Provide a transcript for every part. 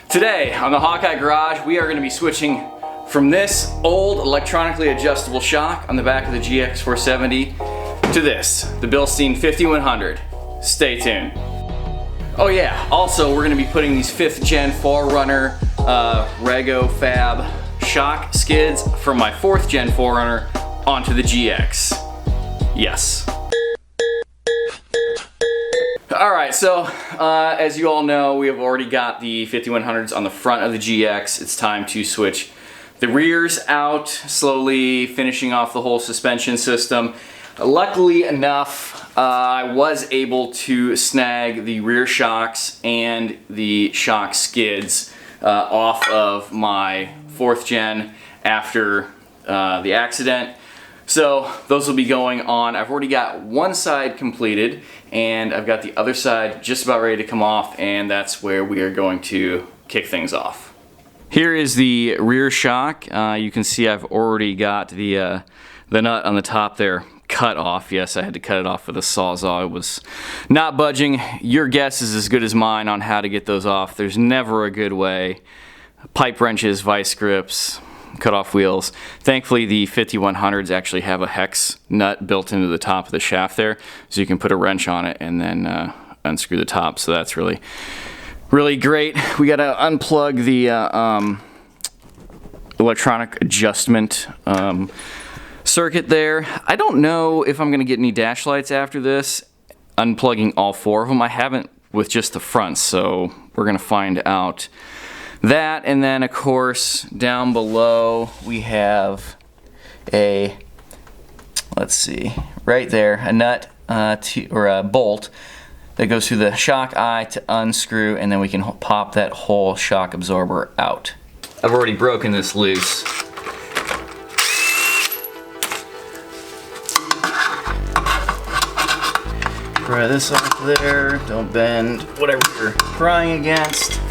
Today on the Hawkeye Garage, we are going to be switching from this old electronically adjustable shock on the back of the GX470 to this, the Bilstein 5100. Stay tuned. Oh yeah, also we're going to be putting these 5th gen 4Runner Rago Fab shock skids from my 4th gen 4Runner onto the GX. Yes. Alright, so as you all know, we have already got the 5100s on the front of the GX. It's time to switch the rears out, slowly finishing off the whole suspension system. Luckily enough, I was able to snag the rear shocks and the shock skids off of my 4th gen after the accident. So those will be going on. I've already got one side completed and I've got the other side just about ready to come off, and that's where we are going to kick things off. Here is the rear shock. You can see I've already got the nut on the top there cut off. Yes, I had to cut it off with a Sawzall. It was not budging. Your guess is as good as mine on how to get those off. There's never a good way. Pipe wrenches, vice grips, cut off wheels. Thankfully the 5100s actually have a hex nut built into the top of the shaft there, so you can put a wrench on it and then unscrew the top, so that's really great. We got to unplug the electronic adjustment circuit there. I don't know if I'm going to get any dash lights after this, unplugging all 4 of them. I haven't with just the fronts, so we're going to find out that. And then of course down below we have a, let's see, right there, a nut or a bolt that goes through the shock eye to unscrew, and then we can pop that whole shock absorber out. I've already broken this loose. Pry this off there, don't bend whatever you're prying against.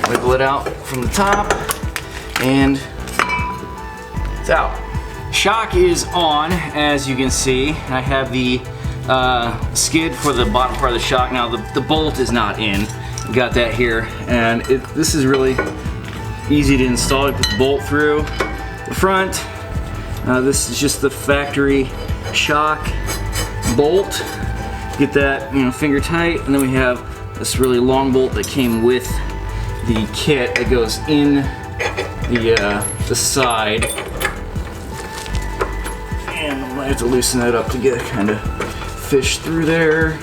Wiggle it out from the top, and it's out. Shock is on, as you can see. I have the skid for the bottom part of the shock. Now the bolt is not in. Got that here, and this is really easy to install. You put the bolt through the front. This is just the factory shock bolt. Get that, finger tight, and then we have this really long bolt that came with the kit that goes in the side, and I might have to loosen that up to get it kind of fish through there.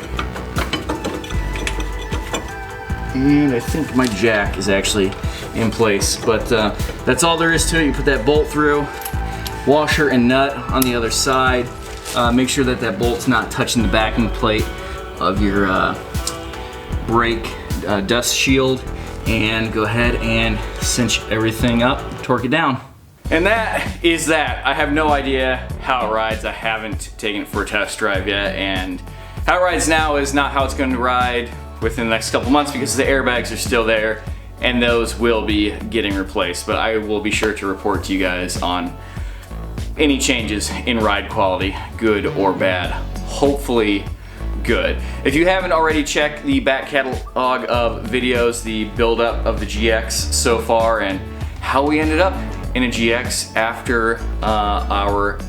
And I think my jack is actually in place, but that's all there is to it. You put that bolt through, washer and nut on the other side. Make sure that that bolt's not touching the backing plate of your brake dust shield, and go ahead and cinch everything up, torque it down. And that is that. I have no idea how it rides. I haven't taken it for a test drive yet, and how it rides now is not how it's going to ride within the next couple months, because the airbags are still there and those will be getting replaced. But I will be sure to report to you guys on any changes in ride quality, good or bad. Hopefully good. If you haven't already checked the back catalog of videos, the build-up of the GX so far and how we ended up in a GX after our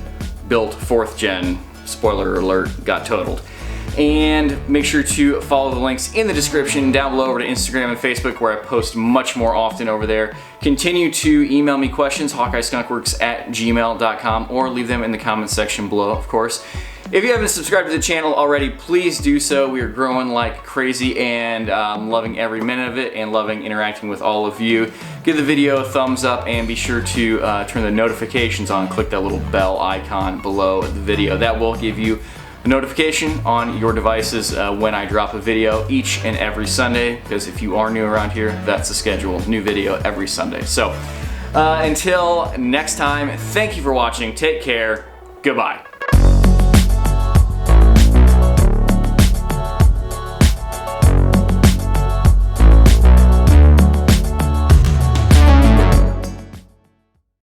built 4th gen, spoiler alert, got totaled. And make sure to follow the links in the description down below over to Instagram and Facebook, where I post much more often over there. Continue to email me questions, hawkeyeskunkworks@gmail.com, or leave them in the comments section below, of course. If you haven't subscribed to the channel already, please do so. We are growing like crazy, and I'm loving every minute of it and loving interacting with all of you. Give the video a thumbs up and be sure to turn the notifications on. Click that little bell icon below the video. That will give you a notification on your devices when I drop a video each and every Sunday, because if you are new around here, that's the schedule. New video every Sunday. So until next time, thank you for watching. Take care. Goodbye.